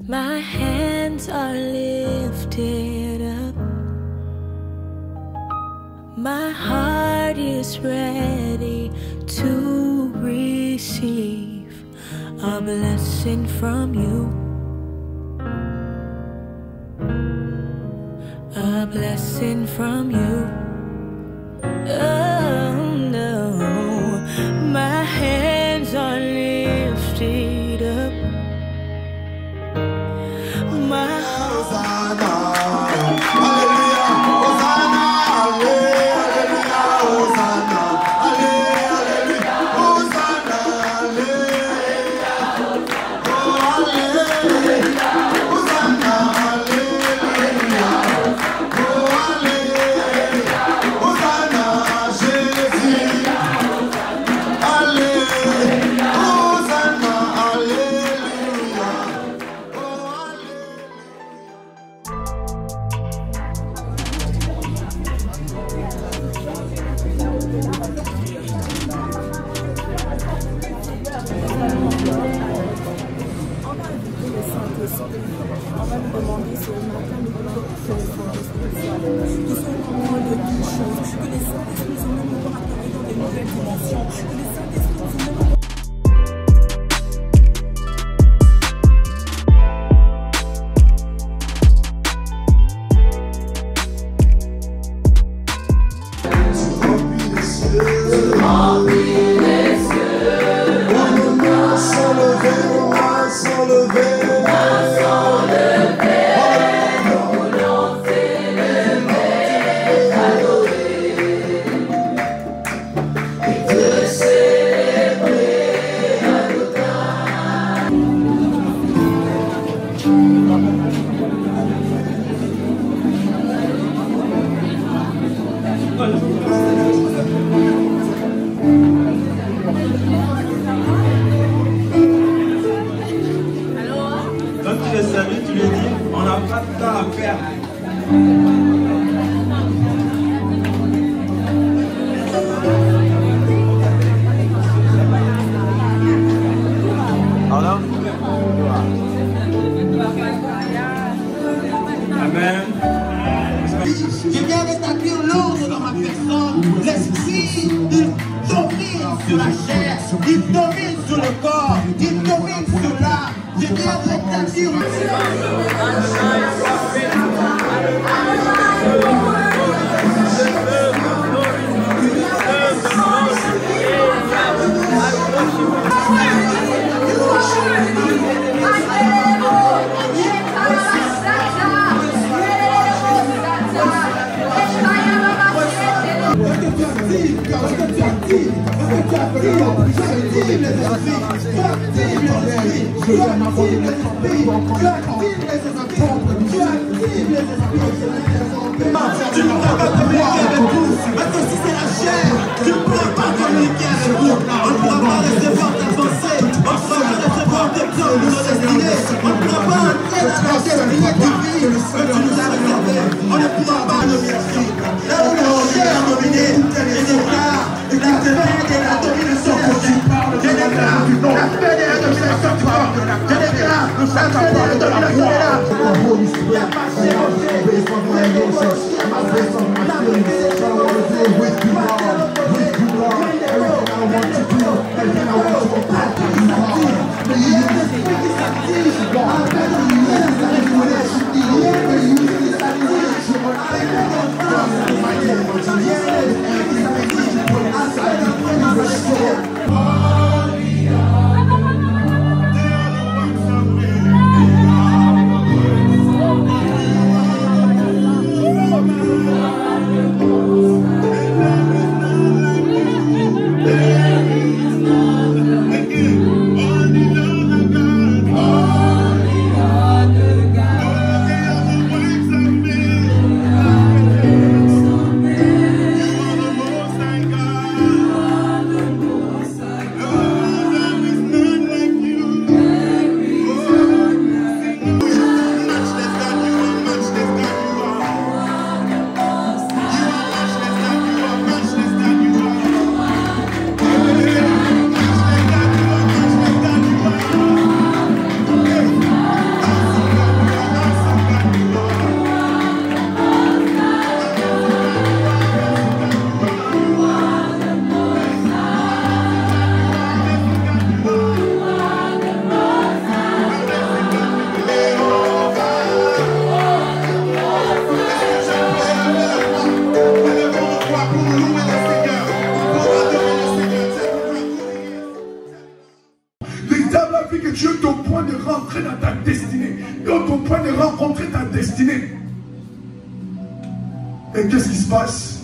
My hands are lifted up. My heart is ready to receive a blessing from you. A blessing from you. Oh no, my hands are lifted up. My on va nous demander ce matin nous que les Saints-Esprits sont même encore apparus dans des nouvelles dimensions, que les Saints-Esprits sont même tu lui dis, on n'a pas de temps à perdre. Amen. Je viens rétablir l'ordre dans ma personne. L'esprit, il domine sur la chair, il domine sur le corps, il domine sur l'âme. Je viens rétablir tu ne peux pas communiquer avec vous, parce que si c'est la chair, tu ne peux pas communiquer avec vous. On ne pourra pas recevoir ta pensée, on ne pourra pas recevoir tes plans de nos destinées, on ne pourra pas entrer dans la destinée divine que tu nous as réservée. On ne pourra pas nominer ici. Là où la chair a dominé, je déclare la fin de la domination possible. Je déclare la fin de la domination du corps. Je déclare la fin de la domination de l'âme. Il n'y a pas de dit que tu es au point de rentrer dans ta destinée. Tu es au point de rencontrer ta destinée. Et qu'est-ce qui se passe?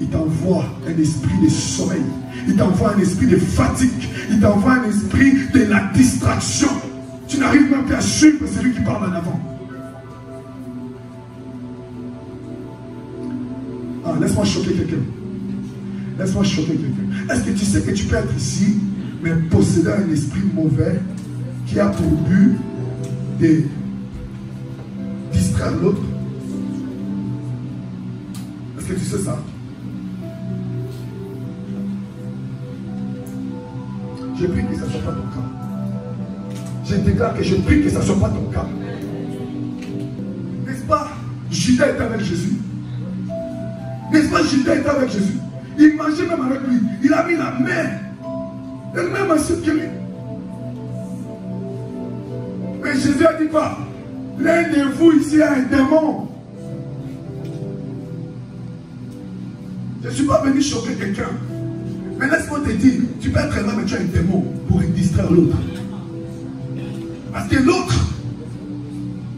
Il t'envoie un esprit de sommeil. Il t'envoie un esprit de fatigue. Il t'envoie un esprit de la distraction. Tu n'arrives même plus à suivre celui qui parle en avant. Ah, laisse-moi choquer quelqu'un. Laisse-moi choquer quelqu'un. Est-ce que tu sais que tu peux être ici, mais posséder un esprit mauvais qui a pour but de distraire l'autre? Est-ce que tu sais ça? Je prie que ça ne soit pas ton cas. Je déclare que je prie que ça ne soit pas ton cas. N'est-ce pas? Judas était avec Jésus. N'est-ce pas? Judas était avec Jésus. Il mangeait même avec lui. Il a mis la main. Elle même ensuite que lui. Mais Jésus a dit quoi? L'un de vous ici a un démon. Je ne suis pas venu choquer quelqu'un. Mais laisse-moi te dire, tu peux être là, mais tu as un démon pour distraire l'autre. Parce que l'autre,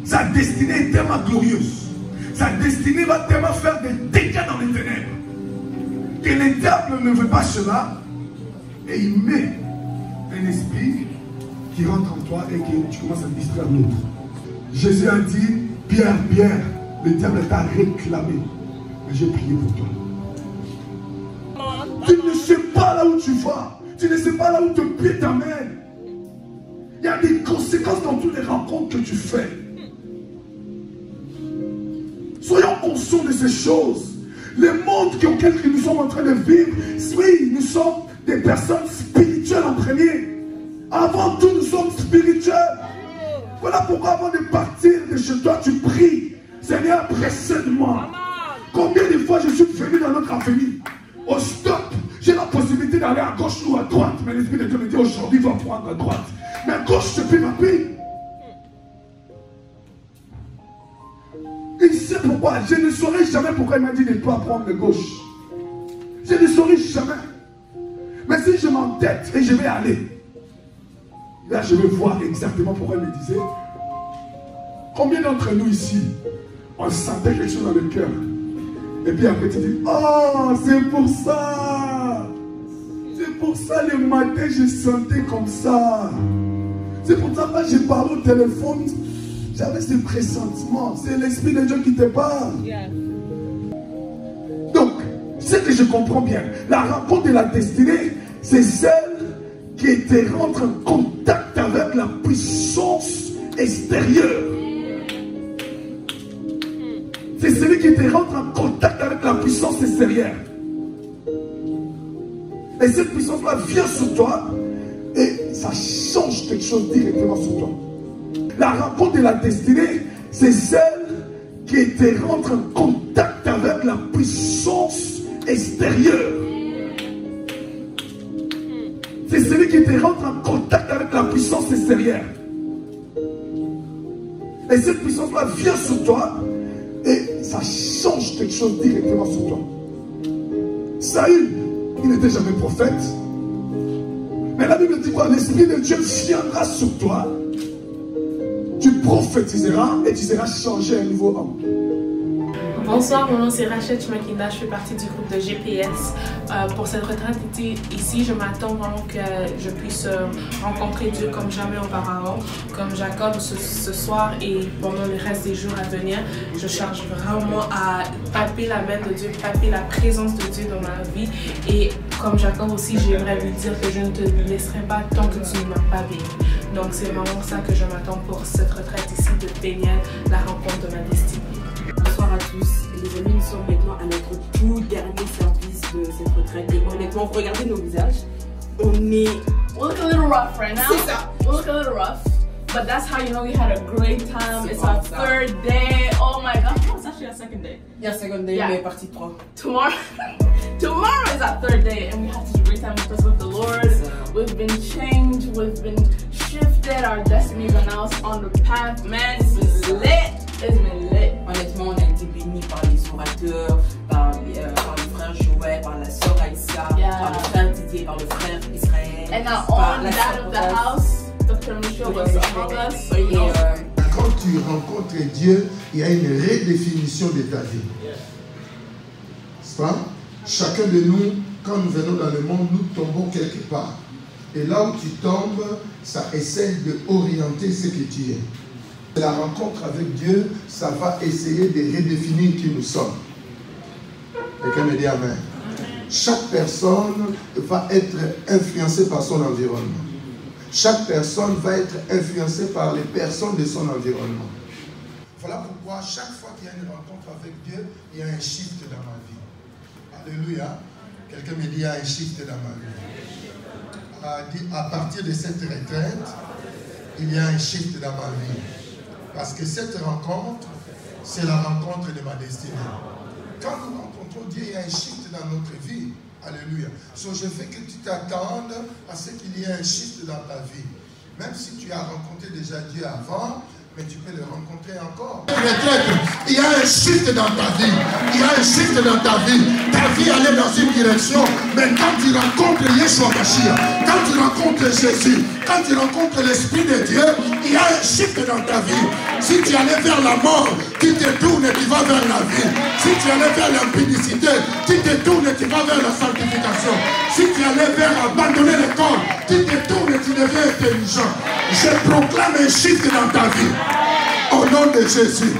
sa destinée est tellement glorieuse. Sa destinée va tellement faire des dégâts dans les ténèbres. Que le diable ne veut pas cela. Et il met un esprit qui rentre en toi et que tu commences à distraire l'autre. Jésus a dit, Pierre, Pierre, le diable t'a réclamé. Mais j'ai prié pour toi. Tu ne sais pas là où tu vas. Tu ne sais pas là où ton pied t'amène. Il y a des conséquences dans toutes les rencontres que tu fais. Soyons conscients de ces choses. Le monde auquel nous sommes en train de vivre, oui, nous sommes des personnes spirituelles en premier. Avant tout, nous sommes spirituels. Voilà pourquoi avant de partir de chez toi, tu pries. Seigneur, précède-moi. Combien de fois je suis venu dans notre avenue? Au stop, j'ai la possibilité d'aller à gauche ou à droite. Mais l'Esprit de Dieu me dit aujourd'hui, va prendre à droite. Mais à gauche, c'est plus rapide. Il sait pourquoi. Je ne saurais jamais pourquoi il m'a dit de ne pas prendre de gauche. Je ne saurais jamais. Mais si je m'entête et je vais aller, là je vais voir exactement pourquoi il me disait. Combien d'entre nous ici, on sentait quelque chose dans le cœur? Et puis après tu dis, oh, c'est pour ça. C'est pour ça le matin je sentais comme ça. C'est pour ça que j'ai parlé au téléphone. J'avais ce pressentiment. C'est l'Esprit de Dieu qui te parle. Yeah. Donc, ce que je comprends bien, la rencontre de la destinée, c'est celle qui te rentre en contact avec la puissance extérieure. C'est celui qui te rentre en contact avec la puissance extérieure. Et cette puissance-là vient sur toi et ça change quelque chose directement sur toi. La rencontre de la destinée, c'est celle qui te rentre en contact avec la puissance extérieure. C'est celui qui te rentre en contact avec la puissance extérieure. Et cette puissance-là vient sur toi et ça change quelque chose directement sur toi. Saül, il n'était jamais prophète. Mais la Bible dit quoi? L'Esprit de Dieu viendra sur toi. Tu prophétiseras et tu seras changé à un nouveau homme. Bonsoir, mon nom c'est Rachel Chumakina, je fais partie du groupe de GPS. Pour cette retraite ici, je m'attends vraiment que je puisse rencontrer Dieu comme jamais auparavant. Comme Jacob ce soir et pendant le reste des jours à venir, je cherche vraiment à palper la main de Dieu, palper la présence de Dieu dans ma vie. Et comme Jacob aussi, j'aimerais lui dire que je ne te laisserai pas tant que tu ne m'as pas béni. Donc c'est vraiment ça que je m'attends pour cette retraite ici de Péniel, la rencontre de ma destinée. Bonsoir à tous, les amis, nous sommes maintenant à notre tout dernier service de cette retraite et honnêtement, regardez nos visages, on est... We look a little rough right now. C'est ça. We look a little rough, but that's how you know we had a great time. It's our third day. Oh my god, oh, it's actually our second day. Yeah, second day, mais partie 3. Tomorrow is our third day and we had such a great time with the Lord. We've been changed, we've been shifted, our destinies are now on the path. Man, it's been lit. It's been lit. Honnêtement, on a été bénis par les orateurs, par le frère Joël, par la sœur Aïssa, par le frère Didier, par le frère Israël. And now on that of the house, can show us among us. So, you know. Quand tu rencontres Dieu, il y a une redéfinition de ta vie. C'est pas? Chacun de nous, quand nous venons dans le monde, nous tombons quelque part. Et là où tu tombes, ça essaie d'orienter ce que tu es. La rencontre avec Dieu, ça va essayer de redéfinir qui nous sommes. Quelqu'un me dit Amen. Chaque personne va être influencée par son environnement. Chaque personne va être influencée par les personnes de son environnement. Voilà pourquoi chaque fois qu'il y a une rencontre avec Dieu, il y a un shift dans ma vie. Alléluia. Quelqu'un me dit, il y a un shift dans ma vie. À partir de cette retraite, il y a un shift dans ma vie. Parce que cette rencontre, c'est la rencontre de ma destinée. Quand nous rencontrons Dieu, il y a un shift dans notre vie. Alléluia. Donc je veux que tu t'attendes à ce qu'il y ait un shift dans ta vie. Même si tu as rencontré déjà Dieu avant, mais tu peux le rencontrer encore. Il y a un shift dans ta vie. Il y a un shift dans ta vie. Ta vie allait dans une direction. Mais quand tu rencontres Yeshua Mashiach, quand tu rencontres Jésus, quand tu rencontres l'Esprit de Dieu, il y a un shift dans ta vie. Si tu allais vers la mort, tu te tournes et tu vas vers la vie. Si tu allais vers l'impudicité, tu te tournes et tu vas vers la sanctification. Si tu allais vers abandonner le corps, tu te tournes et tu deviens intelligent. Je proclame un shift dans ta vie. Au nom de Jésus.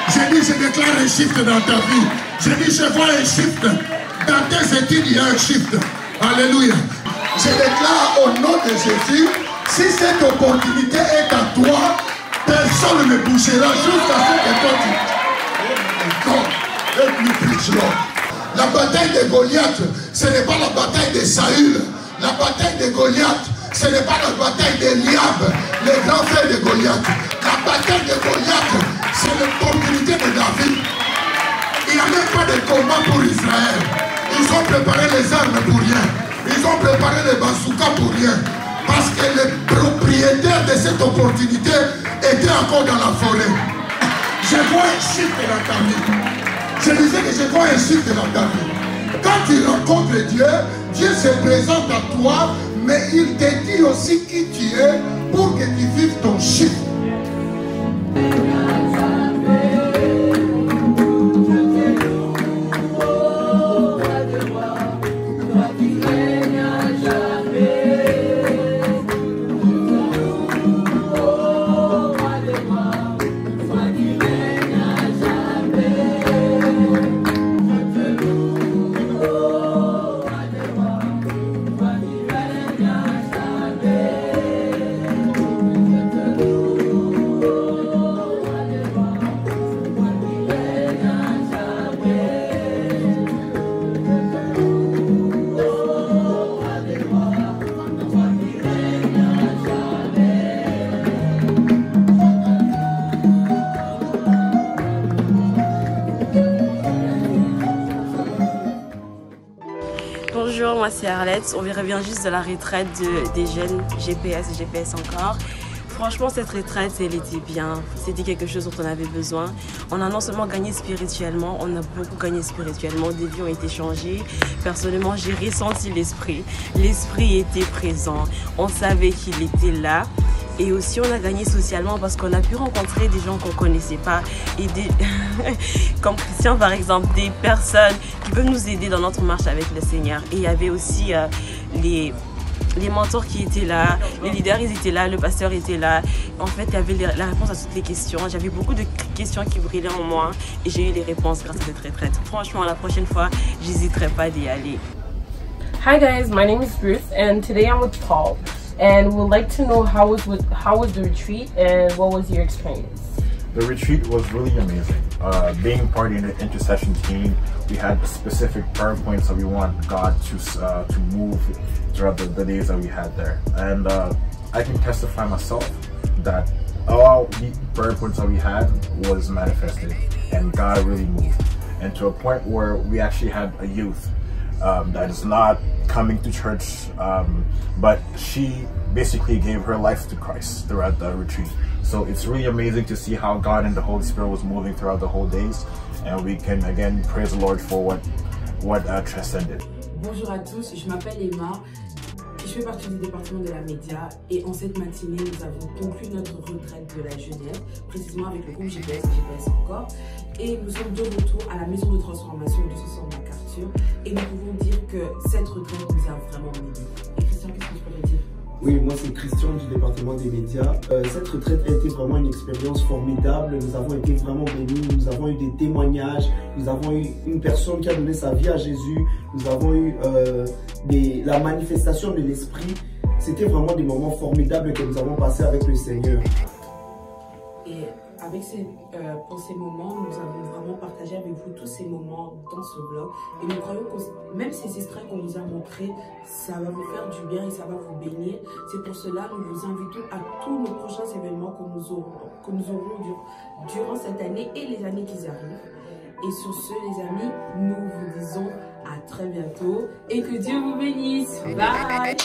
Je dis, je déclare un shift dans ta vie. Je dis, je vois un shift. Dans tes études, il y a un shift. Alléluia. Je déclare au nom de Jésus, si cette opportunité est à toi, personne ne bougera jusqu'à ce que toi tu... Non. Let me preach, Lord. La bataille de Goliath, ce n'est pas la bataille de Saül. La bataille de Goliath, ce n'est pas la bataille d'Eliab, le grand frère de Goliath. La bataille de Goliath, c'est l'opportunité de David. Il n'y a même pas de combat pour Israël. Ils ont préparé les armes pour rien. Ils ont préparé les bazookas pour rien. Parce que le propriétaire de cette opportunité était encore dans la forêt. Je vois un shift dans ta vie. Je disais que je vois un shift dans ta vie. Quand tu rencontres Dieu, Dieu se présente à toi, mais il te dit aussi qui tu es pour que tu vives ton shift. Bonjour, moi c'est Arlette, on revient juste de la retraite des jeunes GPS et GPS encore. Franchement, cette retraite, elle était bien. C'était quelque chose dont on avait besoin. On a non seulement gagné spirituellement, on a beaucoup gagné spirituellement. Des vies ont été changées. Personnellement, j'ai ressenti l'esprit. L'esprit était présent. On savait qu'il était là. Et aussi, on a gagné socialement parce qu'on a pu rencontrer des gens qu'on ne connaissait pas. Et comme Christian, par exemple, des personnes qui peuvent nous aider dans notre marche avec le Seigneur. Et il y avait aussi les mentors qui étaient là, les leaders ils étaient là, le pasteur était là. En fait, il y avait la réponse à toutes les questions. J'avais beaucoup de questions qui brillaient en moi et j'ai eu les réponses grâce à cette retraite. Franchement, la prochaine fois, j'hésiterai pas d'y aller. Hi guys, my name is Ruth and today I'm with Paul. And we'd like to know how was the retreat and what was your experience? The retreat was really amazing. Being part of the intercession team, we had specific prayer points that we want God to move throughout the days that we had there. And I can testify myself that all the prayer points that we had was manifested and God really moved. And to a point where we actually had a youth that is not coming to church, but she basically gave her life to Christ throughout the retreat. So it's really amazing to see how God and the Holy Spirit was moving throughout the whole days, and we can again praise the Lord for what transcended. Bonjour à tous, je m'appelle Emma. je fais partie du département de la média et en cette matinée, nous avons conclu notre retraite de la jeunesse, précisément avec le groupe GPS encore. Et nous sommes de retour à la maison de transformation de ce centre MacArthur et nous pouvons dire que cette retraite nous a vraiment aidés. Et Christian, qu'est-ce que tu pourrais dire? Oui, moi c'est Christian du département des médias. Cette retraite a été vraiment une expérience formidable. Nous avons été vraiment bénis. Nous avons eu des témoignages. Nous avons eu une personne qui a donné sa vie à Jésus. Nous avons eu la manifestation de l'Esprit. C'était vraiment des moments formidables que nous avons passés avec le Seigneur. Et avec pour ces moments, nous avons vraiment partagé avec vous tous ces moments dans ce vlog. Et nous croyons que même ces extraits qu'on vous a montrés, ça va vous faire du bien et ça va vous bénir. C'est pour cela que nous vous invitons à tous nos prochains événements que nous aurons durant cette année et les années qui arrivent. Et sur ce, les amis, nous vous disons à très bientôt et que Dieu vous bénisse. Bye!